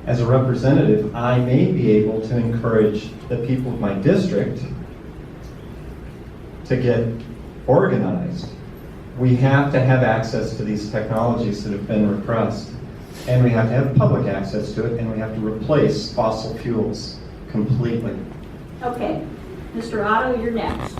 as a representative, I may be able to encourage the people of my district to get organized. We have to have access to these technologies that have been repressed, and we have to have public access to it, and we have to replace fossil fuels completely. Okay, Mr. Otto, you're next.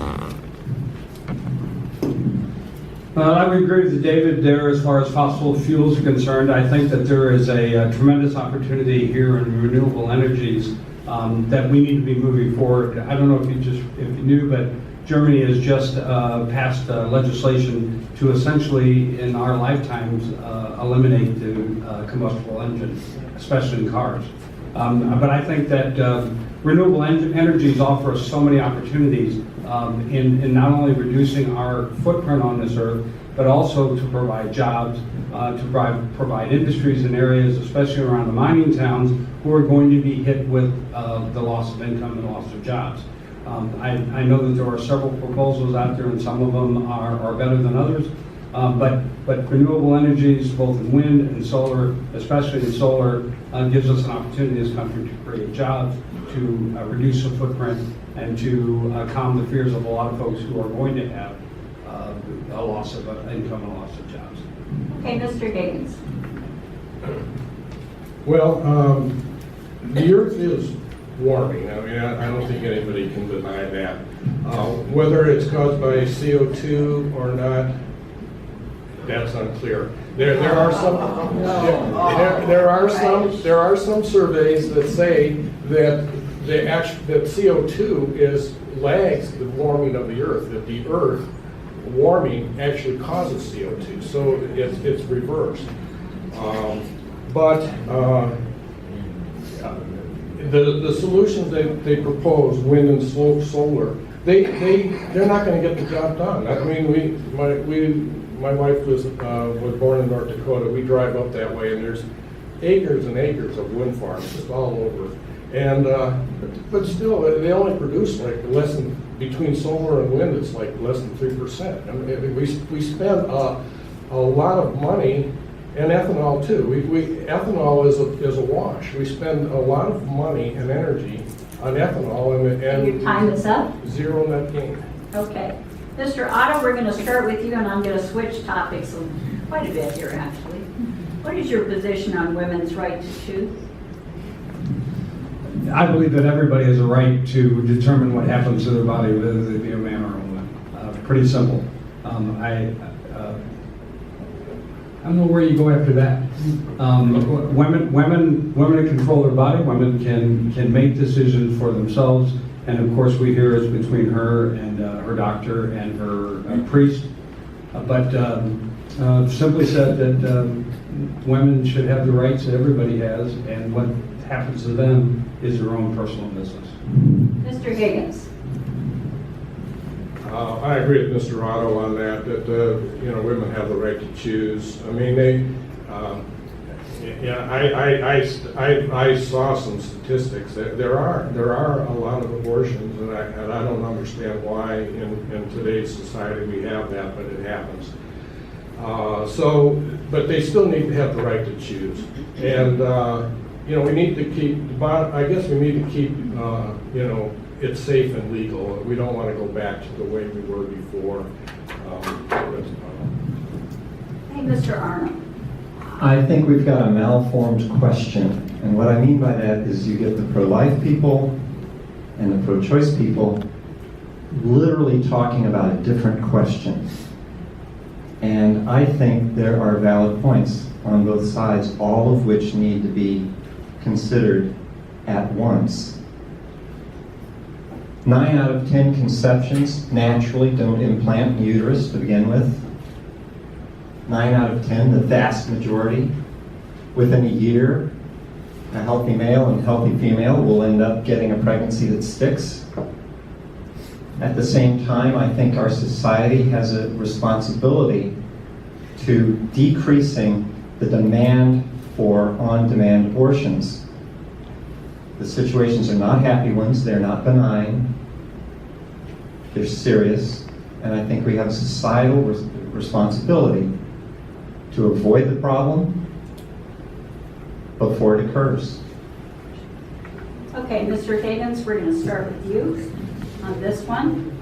I would agree with David there as far as fossil fuels are concerned. I think that there is a tremendous opportunity here in renewable energies that we need to be moving forward. I don't know if you knew, but Germany has just passed legislation to essentially, in our lifetimes, eliminate the combustible engine, especially in cars. But I think that renewable energies offer us so many opportunities in not only reducing our footprint on this earth, but also to provide jobs, to provide industries in areas, especially around the mining towns, who are going to be hit with the loss of income and loss of jobs. I know that there are several proposals out there, and some of them are better than others. But renewable energies, both in wind and solar, especially in solar, gives us an opportunity as a country to create jobs, to reduce the footprint, and to calm the fears of a lot of folks who are going to have a loss of income and a loss of jobs. Okay, Mr. Higgins. Well, the earth is warming. I mean, I don't think anybody can deny that. Whether it's caused by CO2 or not, that's unclear. There are some surveys that say that that CO2 lags the warming of the earth. That the earth warming actually causes CO2, so it's reversed. The solutions they propose, wind and solar, they're not going to get the job done. I mean, my wife was born in North Dakota. We drive up that way, and there's acres and acres of wind farms just all over. And but still, they only produce like less than, between solar and wind, it's like less than 3%. I mean, we spend a lot of money. And ethanol too. Ethanol is a wash. We spend a lot of money and energy on ethanol, and Your time is up. zero net gain. Okay. Mr. Otto, we're going to start with you, and I'm going to switch topics quite a bit here, actually. What is your position on women's right to choose? I believe that everybody has a right to determine what happens to their body, whether they be a man or a woman. Pretty simple. I don't know where you go after that. Women can control their body. Women can make decisions for themselves. And of course, we hear it's between her and her doctor and her priest. But simply said that women should have the rights that everybody has, and what happens to them is their own personal business. Mr. Higgins. I agree with Mr. Otto on that, women have the right to choose. I mean, I saw some statistics that there are a lot of abortions, and I don't understand why in today's society we have that, but it happens. But they still need to have the right to choose, and we need to keep. I guess we need to keep it's safe and legal. We don't want to go back to the way we were before. Hey, Mr. Arnold. I think we've got a malformed question. And what I mean by that is you get the pro-life people and the pro-choice people literally talking about a different question. And I think there are valid points on both sides, all of which need to be considered at once. 9 out of 10 conceptions naturally don't implant in uterus to begin with. 9 out of 10, the vast majority, within a year, a healthy male and healthy female will end up getting a pregnancy that sticks. At the same time, I think our society has a responsibility to decreasing the demand for on-demand abortions. The situations are not happy ones, they're not benign, they're serious, and I think we have a societal responsibility to avoid the problem before it occurs. Okay, Mr. Higgins, we're going to start with you on this one.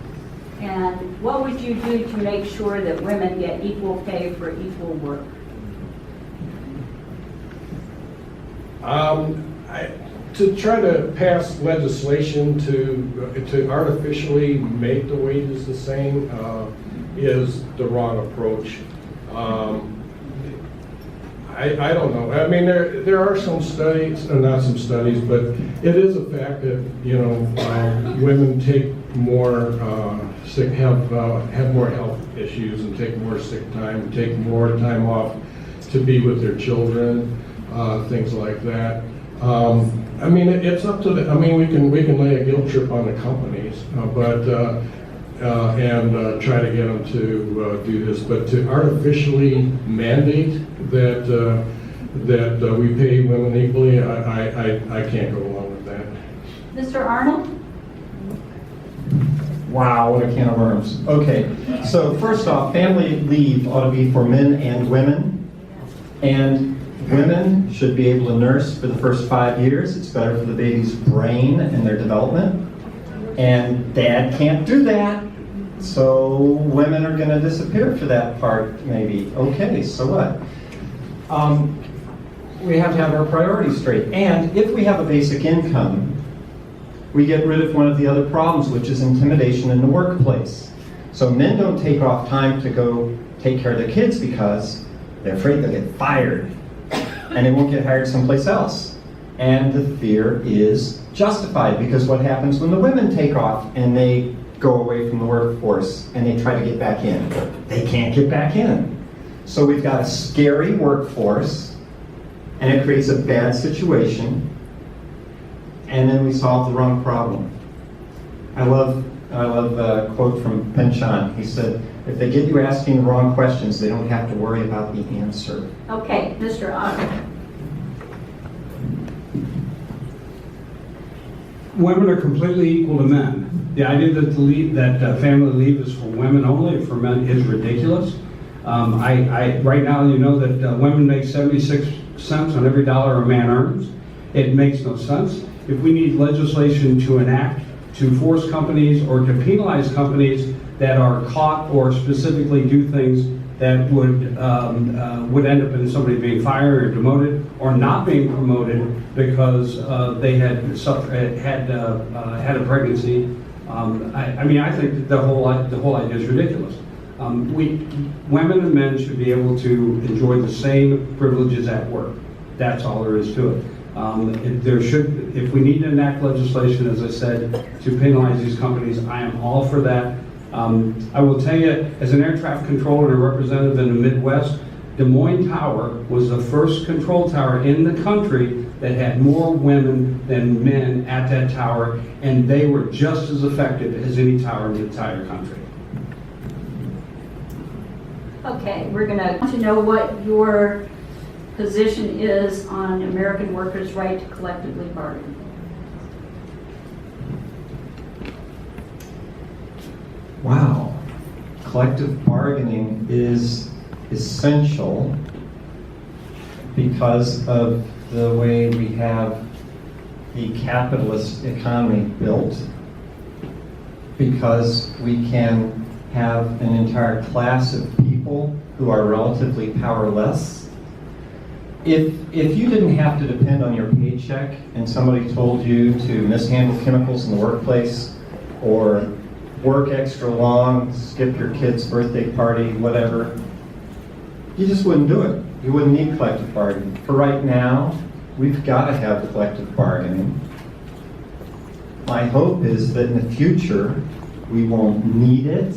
And what would you do to make sure that women get equal pay for equal work? To try to pass legislation to artificially make the wages the same is the wrong approach. I don't know. I mean, there are some studies, not some studies, but it is a fact that women take more have more health issues and take more sick time, take more time off to be with their children, things like that. I mean, it's up to the. I mean, we can lay a guilt trip on the companies, and try to get them to do this, but to artificially mandate that we pay women equally, I can't go along with that. Mr. Arnold? Wow, what a can of worms. Okay, so first off, family leave ought to be for men and women. And women should be able to nurse for the first 5 years. It's better for the baby's brain and their development. And dad can't do that. So women are going to disappear for that part, maybe. Okay, so what? We have to have our priorities straight. And if we have a basic income, we get rid of one of the other problems, which is intimidation in the workplace. So men don't take off time to go take care of their kids because they're afraid they'll get fired and they won't get hired someplace else. And the fear is justified, because what happens when the women take off and they go away from the workforce and they try to get back in? They can't get back in. So we've got a scary workforce, and it creates a bad situation, and then we solve the wrong problem. I love a quote from Penchant. He said, if they get you asking the wrong questions, they don't have to worry about the answer. Okay, Mr. Otto. Women are completely equal to men. The idea that family leave is for women only and for men is ridiculous. Right now, you know that women make 76 cents on every dollar a man earns. It makes no sense. If we need legislation to enact to force companies or to penalize companies that are caught or specifically do things that would end up in somebody being fired or demoted or not being promoted because they had a pregnancy. I mean, I think that the whole idea is ridiculous. Women and men should be able to enjoy the same privileges at work. That's all there is to it. If we need to enact legislation, as I said, to penalize these companies, I am all for that. I will tell you, as an air traffic controller and a representative in the Midwest, Des Moines Tower was the first control tower in the country that had more women than men at that tower, and they were just as effective as any tower in the entire country. Okay, we're going to know what your position is on American workers' right to collectively bargain. Wow. Collective bargaining is essential because of the way we have the capitalist economy built, because we can have an entire class of people who are relatively powerless. If you didn't have to depend on your paycheck and somebody told you to mishandle chemicals in the workplace or work extra long, skip your kid's birthday party, whatever, you just wouldn't do it. You wouldn't need collective bargaining. For right now, we've got to have collective bargaining. My hope is that in the future, we won't need it,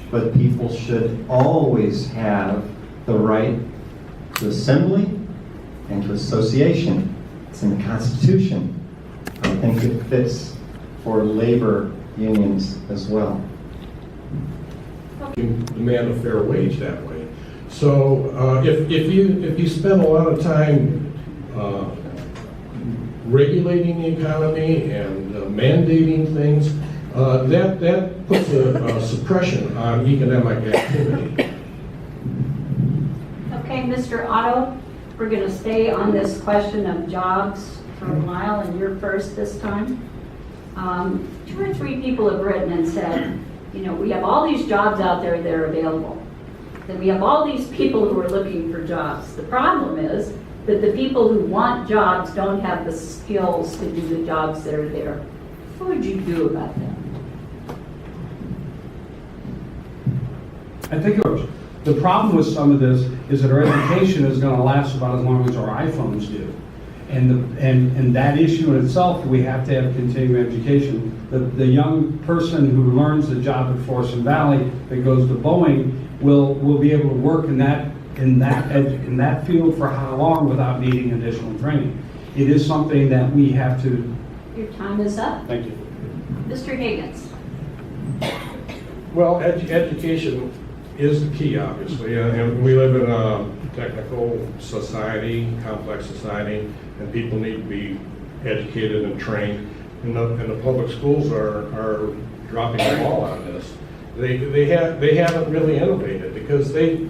but people should always have the right to assembly and to association. It's in the Constitution. I think it fits for labor unions as well. You demand a fair wage that way. So if you spend a lot of time regulating the economy and mandating things, that puts a suppression on economic activity. Okay, Mr. Otto, we're going to stay on this question of jobs for a while, and you're first this time. 2 or 3 people have written and said, you know, we have all these jobs out there that are available. Then we have all these people who are looking for jobs. The problem is that the people who want jobs don't have the skills to do the jobs that are there. What would you do about that? I think the problem with some of this is that our education is going to last about as long as our iPhones do. And that issue in itself, we have to have continuing education. The young person who learns the job at Forest Valley that goes to Boeing will be able to work in that field for how long without needing additional training. It is something that we have to. Your time is up. Thank you. Mr. Higgins. Well, education is the key, obviously, and we live in a technical society, complex society, and people need to be educated and trained. And the public schools are dropping the ball on this. They haven't really innovated because they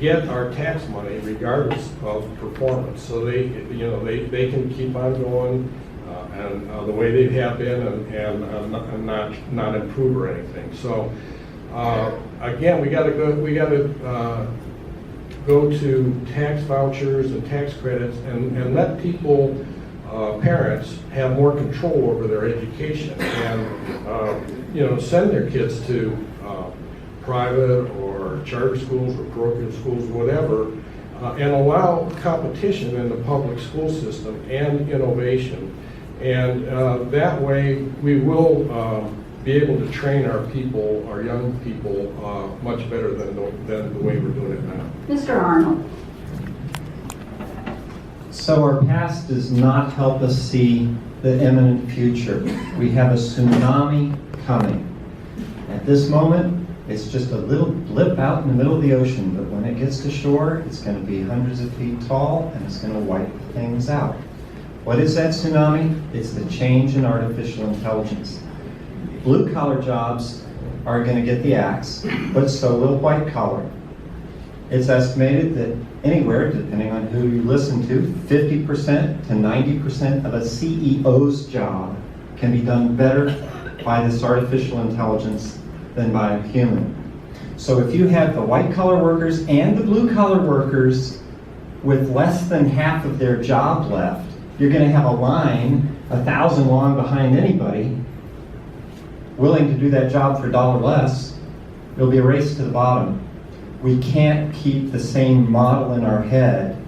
get our tax money regardless of performance. So they can keep on going and the way they have been and not improve or anything. So again, we got to go to tax vouchers and tax credits and let people, parents, have more control over their education and send their kids to private or charter schools or parochial schools, whatever, and allow competition in the public school system and innovation. And that way we will be able to train our people, our young people, much better than the way we're doing it now. Mr. Arnold. So our past does not help us see the imminent future. We have a tsunami coming. At this moment, it's just a little blip out in the middle of the ocean, but when it gets to shore, it's going to be hundreds of feet tall, and it's going to wipe things out. What is that tsunami? It's the change in artificial intelligence. Blue-collar jobs are going to get the axe, but so will white-collar. It's estimated that anywhere, depending on who you listen to, 50% to 90% of a CEO's job can be done better by this artificial intelligence than by a human. So if you have the white-collar workers and the blue-collar workers with less than half of their job left, you're going to have a line 1,000 long behind anybody willing to do that job for $1 less, It'll be a race to the bottom. We can't keep the same model in our head